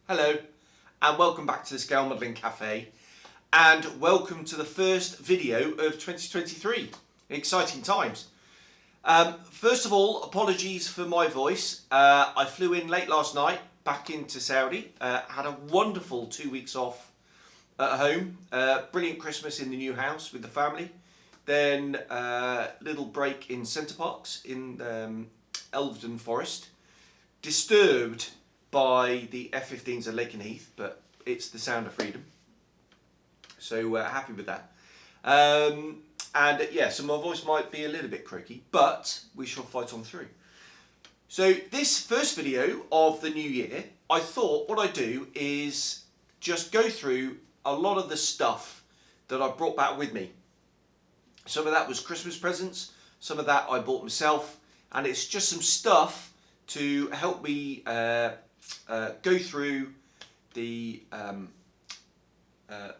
Hello and welcome back to the Scale Modelling Cafe, and welcome to the first video of 2023. Exciting times. First of all, apologies for my voice. I flew in late last night back into Saudi, had a wonderful 2 weeks off at home, brilliant Christmas in the new house with the family, then little break in Centre Parks in Elvedon Forest, disturbed by the F-15s at Lakenheath, but it's the sound of freedom. So happy with that. And yeah, so my voice might be a little bit croaky, but we shall fight on through. So this first video of the new year, I thought what I'd do is just go through a lot of the stuff that I brought back with me. Some of that was Christmas presents, some of that I bought myself, and it's just some stuff to help me go through the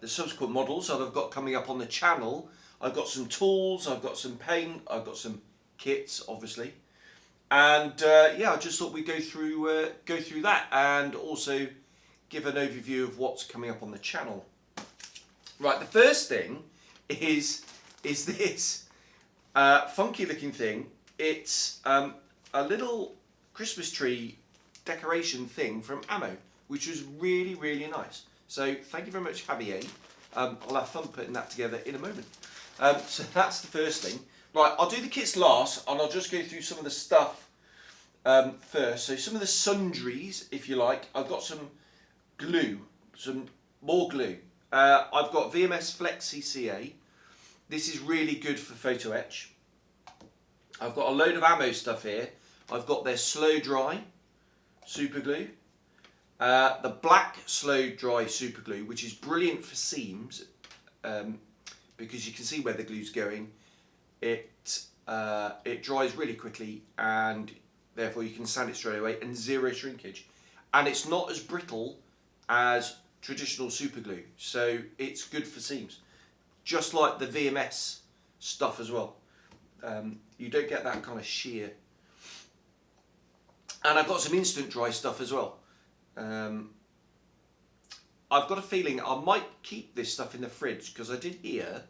subsequent models that I've got coming up on the channel. I've got some tools, I've got some paint, I've got some kits, obviously, and yeah, I just thought we'd go through that and also give an overview of what's coming up on the channel. Right, the first thing is this funky looking thing. It's a little Christmas tree decoration thing from Ammo, which was really nice. So thank you very much, Javier. I'll have fun putting that together in a moment. So that's the first thing. Right, I'll do the kits last, and I'll just go through some of the stuff first. So some of the sundries, if you like. I've got some glue, some more glue. I've got VMS Flexi CA. This is really good for photo etch. I've got a load of Ammo stuff here. I've got their slow dry super glue, the black slow dry super glue, which is brilliant for seams because you can see where the glue's going. It dries really quickly, and therefore you can sand it straight away, and zero shrinkage, and it's not as brittle as traditional super glue, so it's good for seams, just like the VMS stuff as well. You don't get that kind of shear. And I've got some instant dry stuff as well. I've got a feeling I might keep this stuff in the fridge, because I did hear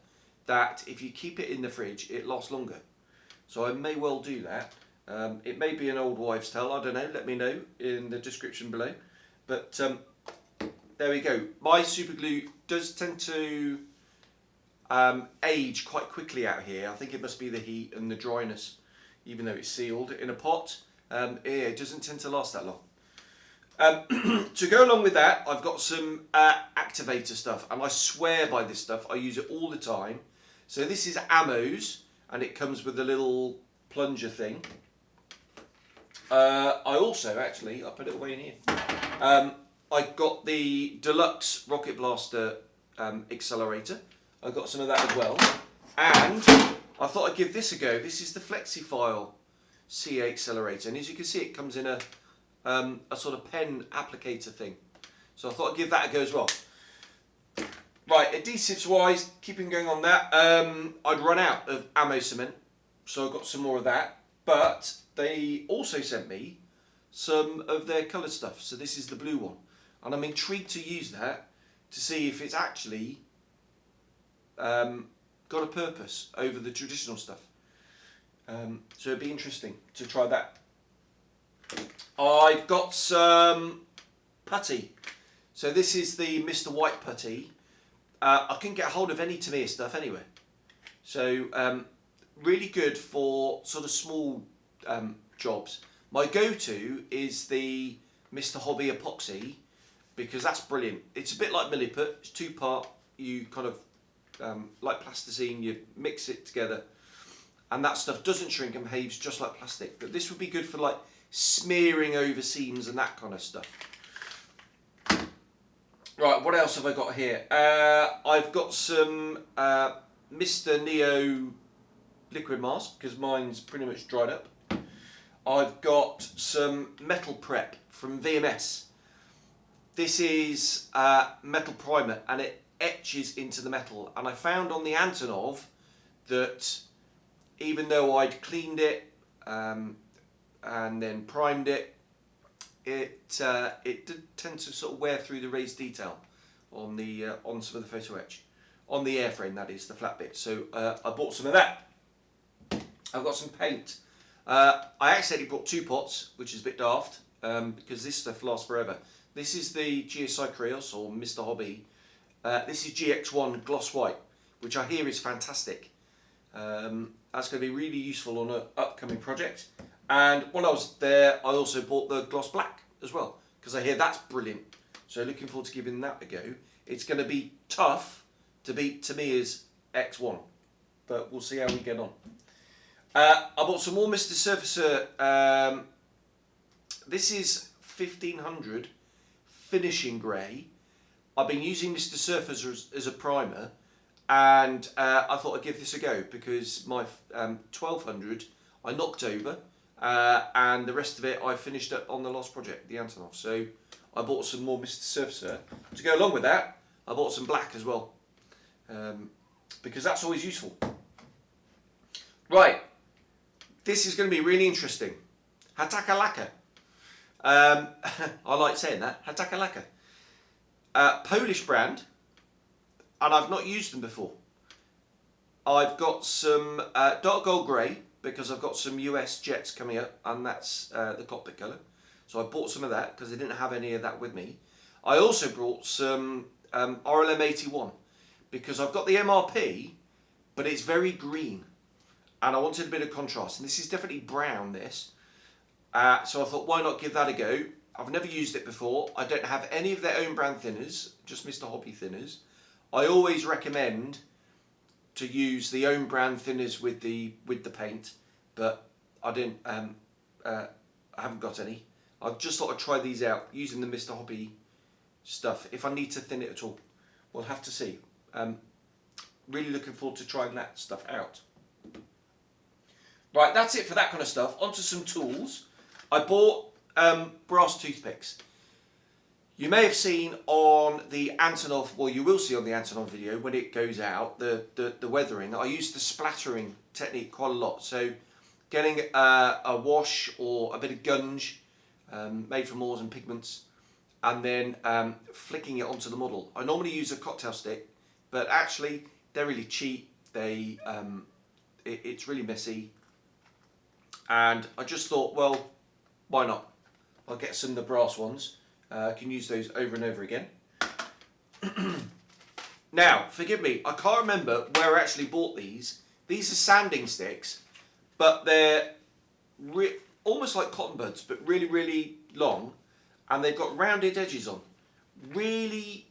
that if you keep it in the fridge it lasts longer. So I may well do that. It may be an old wives' tale, I don't know, let me know in the description below. But there we go. My super glue does tend to age quite quickly out here. I think it must be the heat and the dryness, even though it's sealed in a pot. Yeah, it doesn't tend to last that long. To go along with that, I've got some activator stuff, and I swear by this stuff. I use it all the time. So this is Ammo's, and it comes with a little plunger thing. I also, actually, I'll put it away in here. I got the Deluxe Rocket Blaster accelerator. I've got some of that as well. And I thought I'd give this a go. This is the FlexiFile CA accelerator, and as you can see, it comes in a sort of pen applicator thing. So I thought I'd give that a go as well. Right, adhesives wise, keeping going on that, I'd run out of Ammo cement, so I've got some more of that, but they also sent me some of their coloured stuff. So this is the blue one, and I'm intrigued to use that to see if it's actually got a purpose over the traditional stuff. So it'd be interesting to try that. I've got some putty. So this is the Mr. White putty. I couldn't get hold of any Tamiya stuff anywhere. So really good for sort of small jobs. My go-to is the Mr. Hobby epoxy, because that's brilliant. It's a bit like milliput. It's two-part. You kind of like plasticine. You mix it together, and that stuff doesn't shrink and behaves just like plastic. But this would be good for like smearing over seams and that kind of stuff. Right, what else have I got here? I've got some Mr. Neo liquid mask, because mine's pretty much dried up. I've got some metal prep from VMS. This is metal primer, and it etches into the metal. And I found on the Antonov that even though I'd cleaned it and then primed it, it did tend to sort of wear through the raised detail on the on some of the photo etch, on the airframe, that is, the flat bit. So I bought some of that. I've got some paint. I accidentally brought 2 pots, which is a bit daft, because this stuff lasts forever. This is the GSI Creos, or Mr. Hobby. This is GX1 Gloss White, which I hear is fantastic. That's going to be really useful on an upcoming project. And while I was there, I also bought the Gloss Black as well, because I hear that's brilliant. So looking forward to giving that a go. It's going to be tough to beat Tamiya's X1, but we'll see how we get on. I bought some more Mr. Surfacer. This is 1500 finishing grey. I've been using Mr. Surfacer as a primer, and I thought I'd give this a go because my 1200 I knocked over, and the rest of it I finished up on the last project, the Antonov. So I bought some more Mr. Surfacer. To go along with that, I bought some black as well, because that's always useful. Right, this is going to be really interesting. Hataka Laka. I like saying that, Hataka Laka. Polish brand, and I've not used them before. I've got some dark gold grey, because I've got some US jets coming up, and that's the cockpit colour. So I bought some of that because I didn't have any of that with me. I also brought some RLM 81 because I've got the MRP, but it's very green, and I wanted a bit of contrast. And this is definitely brown, this. So I thought, why not give that a go? I've never used it before. I don't have any of their own brand thinners, just Mr. Hobby thinners. I always recommend to use the own brand thinners with the paint, but I didn't. I haven't got any. I just thought I'd try these out using the Mr. Hobby stuff. If I need to thin it at all, we'll have to see. Really looking forward to trying that stuff out. Right, that's it for that kind of stuff. Onto some tools. I bought brass toothpicks. You may have seen on the Antonov, well, you will see on the Antonov video when it goes out, the weathering. I use the splattering technique quite a lot. So getting a wash or a bit of gunge made from ores and pigments, and then flicking it onto the model. I normally use a cocktail stick, but actually they're really cheap. It's really messy. And I just thought, well, why not? I'll get some of the brass ones. I can use those over and over again. Now, forgive me, I can't remember where I actually bought these. These are sanding sticks, but they're almost like cotton buds, but really, really long, and they've got rounded edges on. Really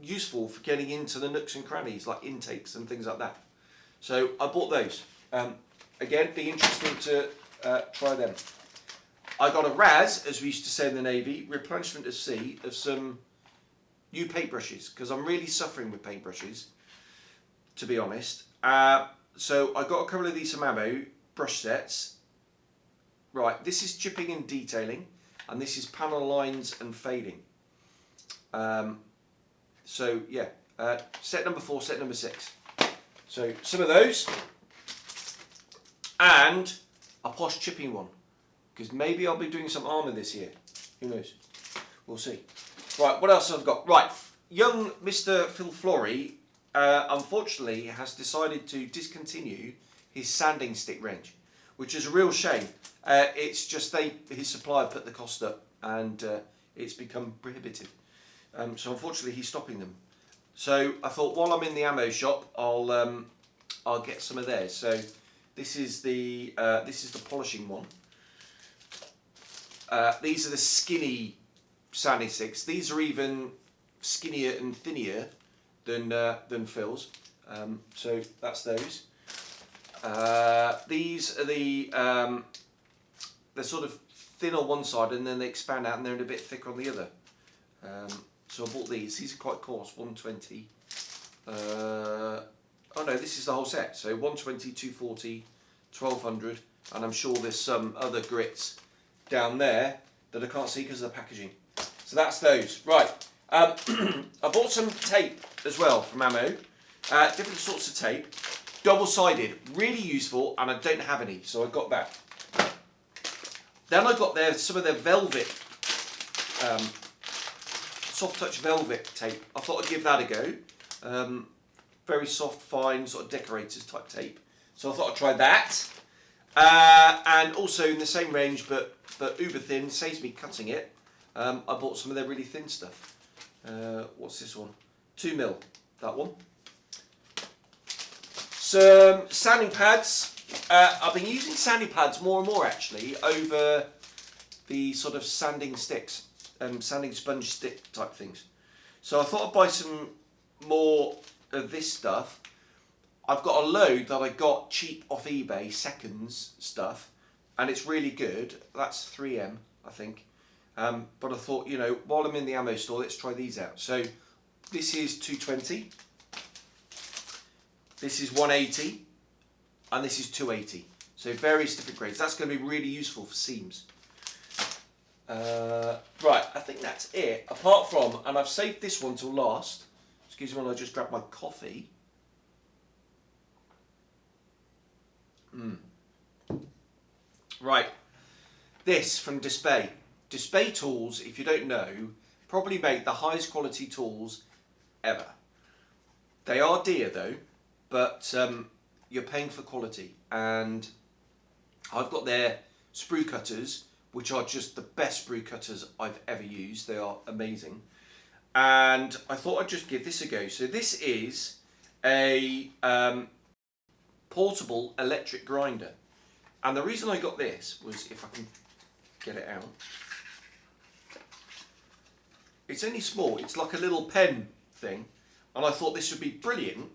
useful for getting into the nooks and crannies, like intakes and things like that. So I bought those. Again, be interesting to try them. I got a RAS, as we used to say in the Navy, replenishment at sea, of some new paintbrushes, because I'm really suffering with paintbrushes, to be honest. So I got a couple of these from Ammo, brush sets. Right, this is chipping and detailing, and this is panel lines and fading. So yeah, set number 4, set number 6. So some of those, and a posh chipping one, because maybe I'll be doing some armour this year. Who knows? We'll see. Right, what else have I got? Right, young Mr. Phil Flory, unfortunately, has decided to discontinue his sanding stick range, which is a real shame. It's just his supplier put the cost up, and it's become prohibitive. So unfortunately, he's stopping them. So I thought, while I'm in the ammo shop, I'll get some of theirs. So this is the polishing one. These are the skinny sanding sticks. These are even skinnier and thinner than Phil's. So that's those. These are they're sort of thin on one side, and then they expand out and they're a bit thicker on the other. So I bought these. These are quite coarse, 120. Oh no, this is the whole set. So 120, 240, 1200, and I'm sure there's some other grits down there that I can't see because of the packaging. So that's those. Right. I bought some tape as well from Ammo. Different sorts of tape. Double-sided. Really useful, and I don't have any, so I got that. Then I got some of their velvet, soft touch velvet tape. I thought I'd give that a go. Very soft, fine, sort of decorators type tape. So I thought I'd try that. And also in the same range, but uber thin, saves me cutting it. I bought some of their really thin stuff. What's this one? 2mm, that one. Some sanding pads. I've been using sanding pads more and more actually over the sort of sanding sticks, sanding sponge stick type things. So I thought I'd buy some more of this stuff. I've got a load that I got cheap off eBay, seconds stuff, and it's really good. That's 3M, I think. But I thought, you know, while I'm in the ammo store, let's try these out. So this is 220, this is 180, and this is 280. So various different grades. That's going to be really useful for seams. Right, I think that's it. Apart from, and I've saved this one till last. Excuse me while I just grab my coffee. Right, this from Display. Display tools, if you don't know, probably make the highest quality tools ever. They are dear though, but you're paying for quality. And I've got their sprue cutters, which are just the best sprue cutters I've ever used. They are amazing. And I thought I'd just give this a go. So this is a portable electric grinder. And the reason I got this was, if I can get it out, it's only small, it's like a little pen thing, and I thought this would be brilliant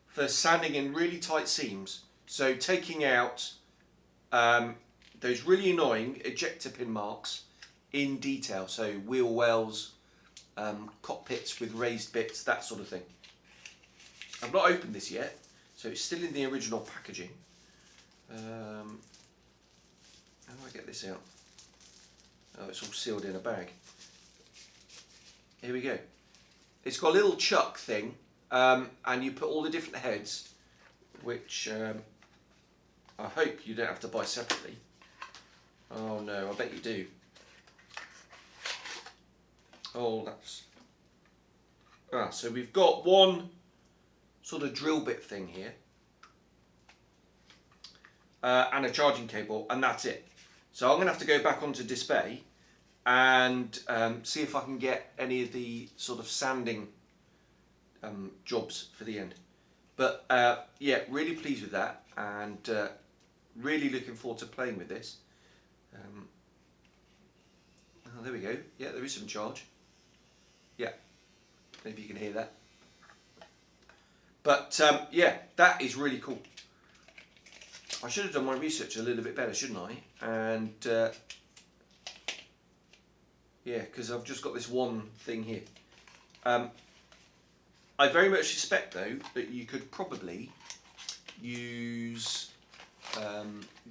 for sanding in really tight seams. So taking out those really annoying ejector pin marks in detail, so wheel wells, cockpits with raised bits, that sort of thing. I've not opened this yet, so it's still in the original packaging. How do I get this out? Oh, it's all sealed in a bag. Here we go. It's got a little chuck thing, and you put all the different heads, which I hope you don't have to buy separately. Oh no, I bet you do. Oh, that's... so we've got one sort of drill bit thing here, and a charging cable, and that's it. So I'm going to have to go back onto Display and see if I can get any of the sort of sanding jobs for the end. But yeah, really pleased with that, and really looking forward to playing with this. Oh, there we go. Yeah, there is some charge. Yeah, maybe you can hear that. But yeah, that is really cool. I should have done my research a little bit better, shouldn't I? And yeah, because I've just got this one thing here. I very much suspect though that you could probably use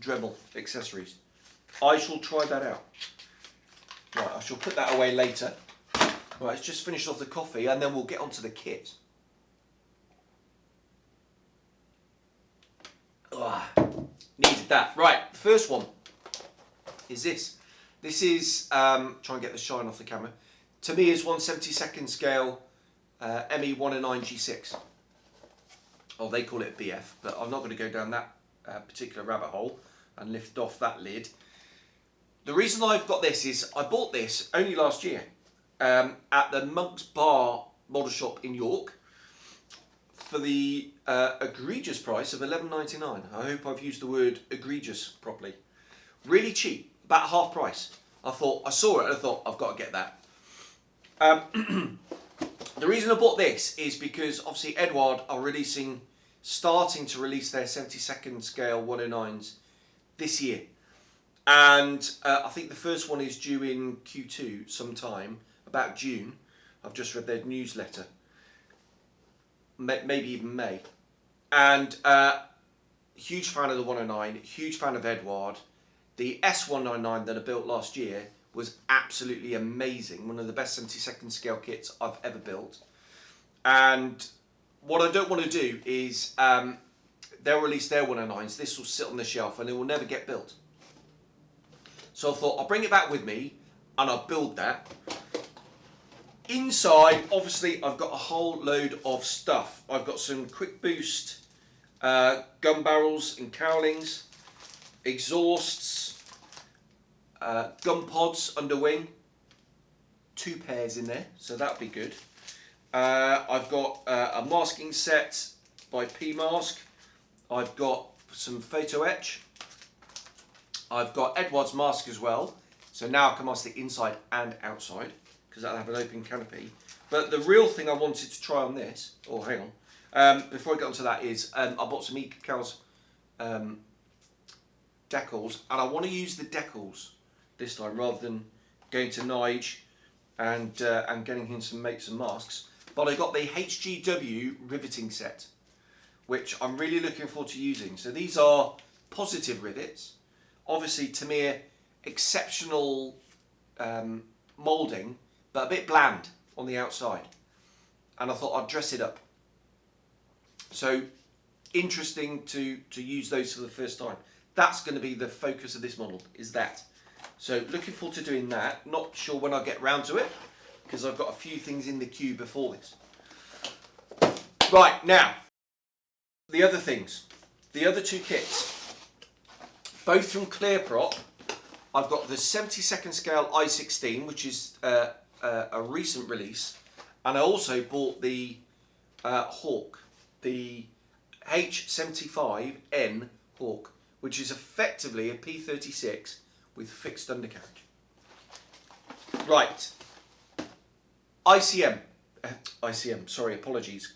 Dremel accessories. I shall try that out. Right, I shall put that away later. Right, let's just finish off the coffee and then we'll get onto the kit. Needed that. Right, the first one is this. This is, try and get the shine off the camera, Tamiya's 1/72 scale ME109 G6. Oh, they call it BF, but I'm not going to go down that particular rabbit hole and lift off that lid. The reason I've got this is I bought this only last year at the Monk's Bar model shop in York for the egregious price of $11.99. I hope I've used the word egregious properly. Really cheap, about half price. I saw it and I thought, I've got to get that. The reason I bought this is because obviously Edward are starting to release their 72nd scale 109s this year. And I think the first one is due in Q2 sometime, about June. I've just read their newsletter. Maybe even May. And huge fan of the 109, huge fan of Edward. The S199 that I built last year was absolutely amazing. One of the best 72nd scale kits I've ever built. And what I don't want to do is they'll release their 109s. This will sit on the shelf and it will never get built. So I thought I'll bring it back with me and I'll build that. Inside, obviously, I've got a whole load of stuff. I've got some quick boost gun barrels and cowlings, exhausts, gun pods under wing, 2 pairs in there, so that'll be good. I've got a masking set by P-Mask. I've got some photo etch. I've got Edward's mask as well, so now I can mask the inside and outside because that'll have an open canopy. But the real thing I wanted to try on this, oh hang on, before I get onto that is I bought some Ecals decals, and I want to use the decals this time rather than going to Nige and getting him to make some masks. But I got the HGW riveting set, which I'm really looking forward to using. So these are positive rivets. Obviously Tamiya exceptional moulding, but a bit bland on the outside. And I thought I'd dress it up. So interesting to use those for the first time. That's going to be the focus of this model, is that. So looking forward to doing that. Not sure when I'll get round to it, because I've got a few things in the queue before this. Right, now, the other things. The other 2 kits, both from Clearprop. I've got the 72nd scale I-16, which is a recent release. And I also bought the Hawk, the H75N Hawk, which is effectively a P36 with fixed undercarriage. Right,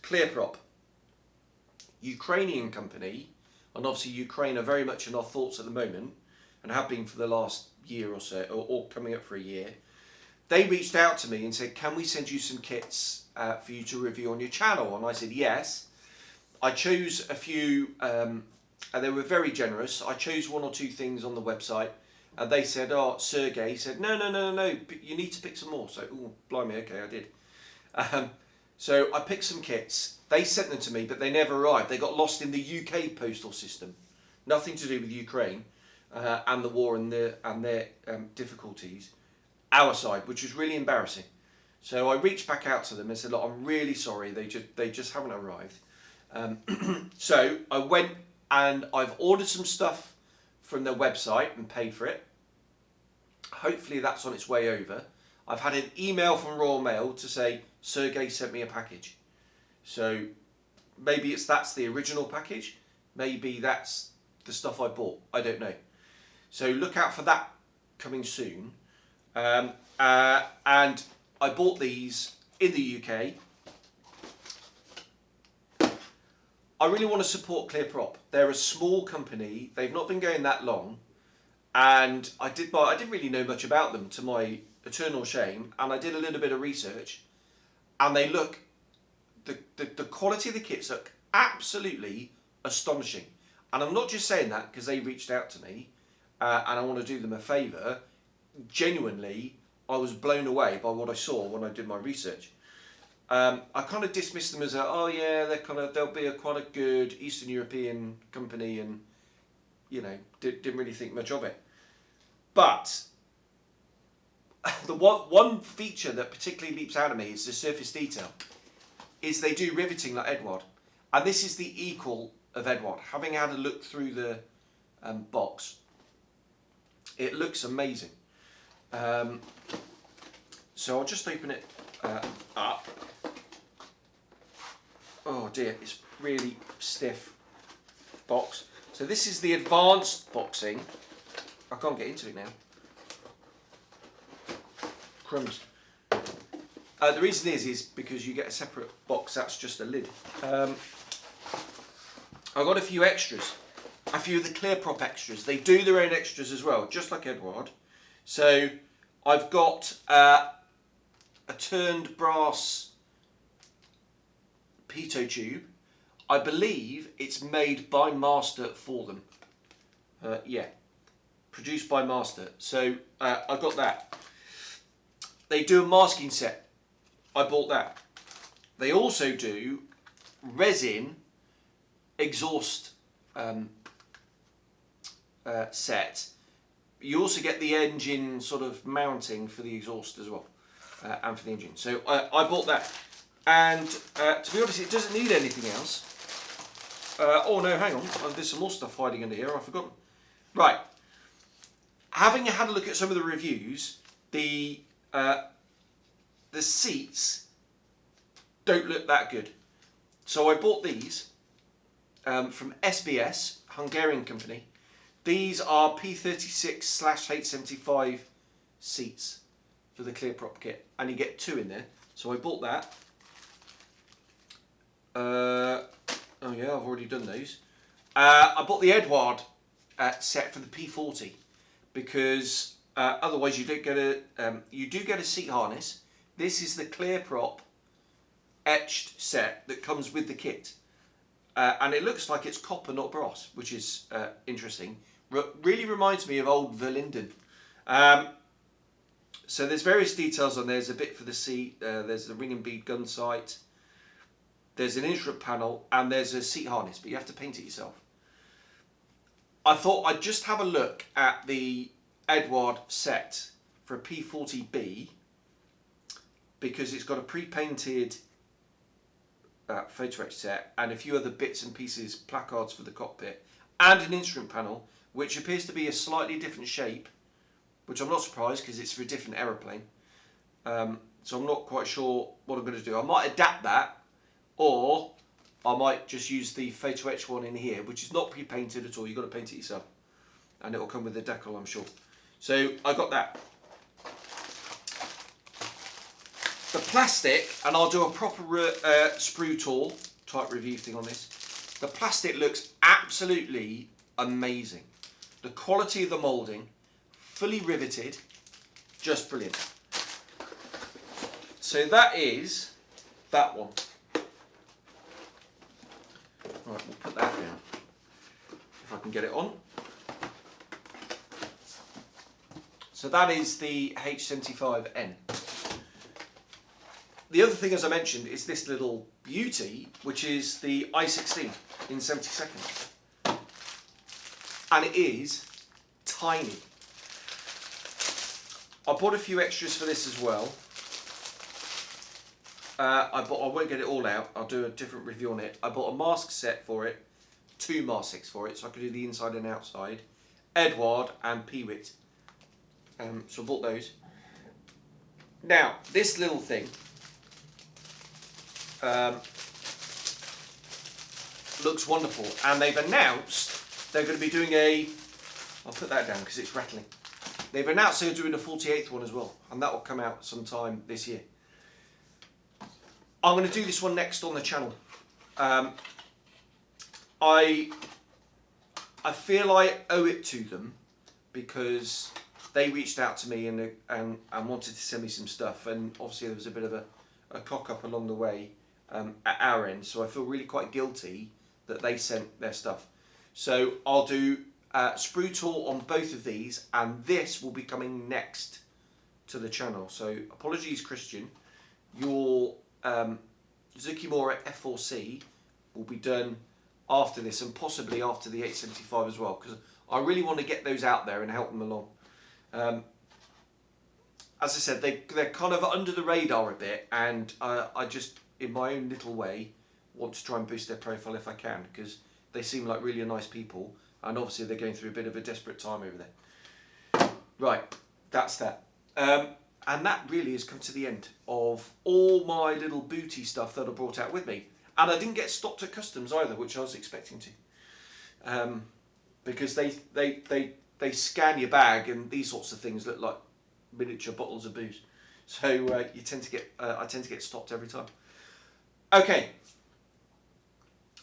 Clearprop, Ukrainian company, and obviously Ukraine are very much in our thoughts at the moment, and have been for the last year or so, or coming up for a year. They reached out to me and said, can we send you some kits for you to review on your channel? And I said, yes. I chose a few, and they were very generous. I chose 1 or 2 things on the website, and they said, oh, Sergey said, no, you need to pick some more. So, oh, blimey, okay, I did. So I picked some kits. They sent them to me, but they never arrived. They got lost in the UK postal system. Nothing to do with Ukraine and the war and their difficulties. Our side, which was really embarrassing. So I reached back out to them and said, look, I'm really sorry. They just haven't arrived. So I went and I've ordered some stuff from their website and paid for it. Hopefully that's on its way over. I've had an email from Royal Mail to say Sergey sent me a package. So maybe that's the original package. Maybe that's the stuff I bought. I don't know. So look out for that coming soon. And I bought these in the UK. I really want to support Clearprop. They're a small company. They've not been going that long. And I didn't really know much about them, to my eternal shame. And I did a little bit of research. And they look, the quality of the kits look absolutely astonishing. And I'm not just saying that because they reached out to me and I want to do them a favour. Genuinely, I was blown away by what I saw when I did my research. I kind of dismissed them as oh yeah, they'll be quite a good Eastern European company, and you know, didn't really think much of it. But the one feature that particularly leaps out at me is the surface detail. Is they do riveting like Edward, and this is the equal of Edward. Having had a look through the box, it looks amazing. So I'll just open it up. Oh dear, it's really stiff box. So this is the advanced boxing. I can't get into it now. Crumbs. The reason is because you get a separate box, that's just a lid. I've got a few extras. A few of the Clearprop extras. They do their own extras as well, just like Edward. So I've got a turned brass pitot tube. I believe it's made by Master for them. Yeah, produced by Master. So I got that. They do a masking set. I bought that. They also do resin exhaust set you also get the engine sort of mounting for the exhaust as well, and for the engine. So I bought that, and to be honest, it doesn't need anything else. Oh no, hang on, there's some more stuff hiding under here, I've forgotten. Right, having had a look at some of the reviews, the seats don't look that good. So I bought these from SBS, Hungarian company. These are P36/H75 seats for the clear prop kit, and you get 2 in there. So I bought that. Oh yeah, I've already done those. I bought the Edward set for the P40 because otherwise you don't get you do get a seat harness. This is the clear prop etched set that comes with the kit, and it looks like it's copper, not brass, which is interesting. Really reminds me of old Verlinden. So there's various details on there. There's a bit for the seat, there's the ring and bead gun sight, there's an instrument panel, and there's a seat harness, but you have to paint it yourself. I thought I'd just have a look at the Edward set for a P40B because it's got a pre-painted photo etch set and a few other bits and pieces, placards for the cockpit, and an instrument panel which appears to be a slightly different shape, which I'm not surprised because it's for a different aeroplane. So I'm not quite sure what I'm going to do. I might adapt that, or I might just use the photo etch one in here, which is not pre-painted at all. You've got to paint it yourself, and it will come with the decal, I'm sure. So I got that. The plastic, and I'll do a proper sprue tool type review thing on this. The plastic looks absolutely amazing. The quality of the moulding, fully riveted, just brilliant. So that is that one. Right, we'll put that down if I can get it on. So that is the H75N. The other thing, as I mentioned, is this little beauty, which is the I-16 in 72nd. And it is tiny. I bought a few extras for this as well. I won't get it all out, I'll do a different review on it. I bought a mask set for it, 2 mask sets for it, so I could do the inside and outside. Edward and Peewit. So I bought those. Now, this little thing looks wonderful, and they've announced they're going to be doing I'll put that down because it's rattling. They've announced they're doing a 48th one as well, and that will come out sometime this year. I'm going to do this one next on the channel. I feel I owe it to them because they reached out to me and wanted to send me some stuff, and obviously there was a bit of a cock up along the way at our end, so I feel really quite guilty that they sent their stuff. So I'll do sprue tool on both of these, and this will be coming next to the channel. So apologies, Christian, your Zukimura F4C will be done after this, and possibly after the 875 as well, because I really want to get those out there and help them along. As I said, they're kind of under the radar a bit, and I just, in my own little way, want to try and boost their profile if I can, because they seem like really nice people, and obviously they're going through a bit of a desperate time over there. Right, that's that. And that really has come to the end of all my little booty stuff that I brought out with me. And I didn't get stopped at customs either, which I was expecting to. Because they scan your bag, and these sorts of things look like miniature bottles of booze. So you tend to get, I tend to get stopped every time. Okay.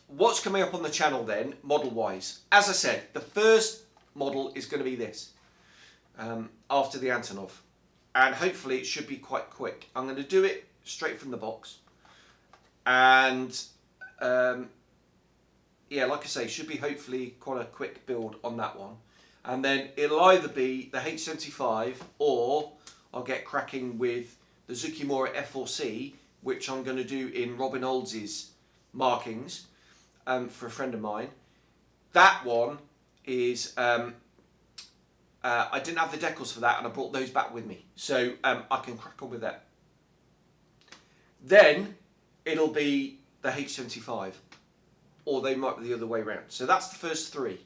What's coming up on the channel then, model-wise? As I said, the first model is going to be this, after the Antonov. And hopefully it should be quite quick. I'm going to do it straight from the box. And yeah, like I say, should be hopefully quite a quick build on that one. And then it'll either be the H75, or I'll get cracking with the Zukimura F4C, which I'm going to do in Robin Olds' markings for a friend of mine. That one is I didn't have the decals for that, and I brought those back with me, so I can crack on with that. Then it'll be the H75, or they might be the other way around. So that's the first three.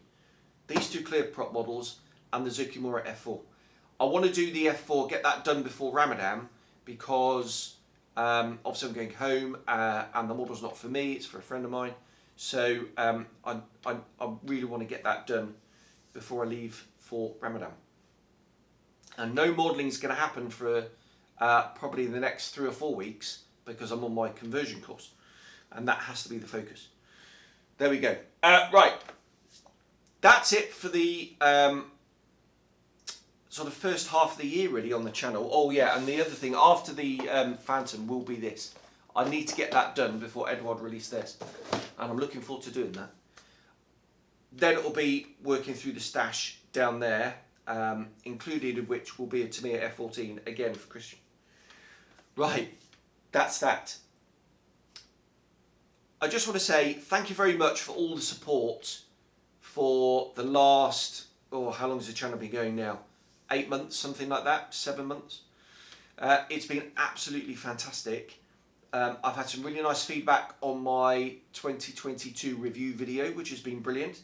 These two clear prop models and the Zukimura F4. I want to do the F4, get that done before Ramadan, because obviously I'm going home and the model's not for me, it's for a friend of mine. So I really want to get that done before I leave for Ramadan. And no modelling is going to happen for probably the next 3 or 4 weeks, because I'm on my conversion course, and that has to be the focus. There we go. Right, that's it for the sort of first half of the year really on the channel. Oh yeah, and the other thing after the Phantom will be this. I need to get that done before Edward released this, and I'm looking forward to doing that. Then it'll be working through the stash down there, included in which will be a Tamiya F14 again for Christian. Right, that's that. I just want to say thank you very much for all the support for the last, how long has the channel been going now? 8 months, something like that, 7 months. It's been absolutely fantastic. I've had some really nice feedback on my 2022 review video, which has been brilliant.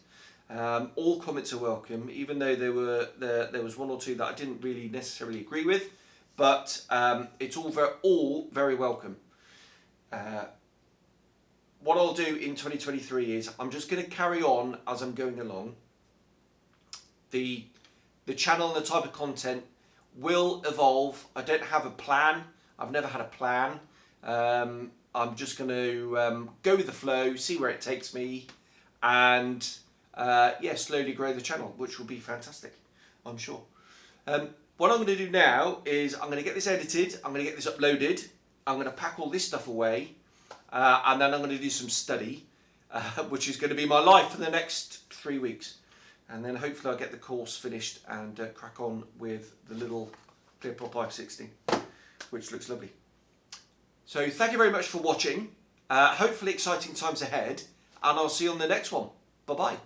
All comments are welcome, even though there was 1 or 2 that I didn't really necessarily agree with, but it's all very welcome. What I'll do in 2023 is I'm just going to carry on as I'm going along. The channel and the type of content will evolve. I don't have a plan. I've never had a plan. I'm just going to go with the flow, see where it takes me, and yeah, slowly grow the channel, which will be fantastic, I'm sure. What I'm going to do now is I'm going to get this edited, I'm going to get this uploaded, I'm going to pack all this stuff away, and then I'm going to do some study, which is going to be my life for the next 3 weeks. And then hopefully I'll get the course finished and crack on with the little clear prop 560, which looks lovely. So thank you very much for watching. Hopefully exciting times ahead, and I'll see you on the next one. Bye bye.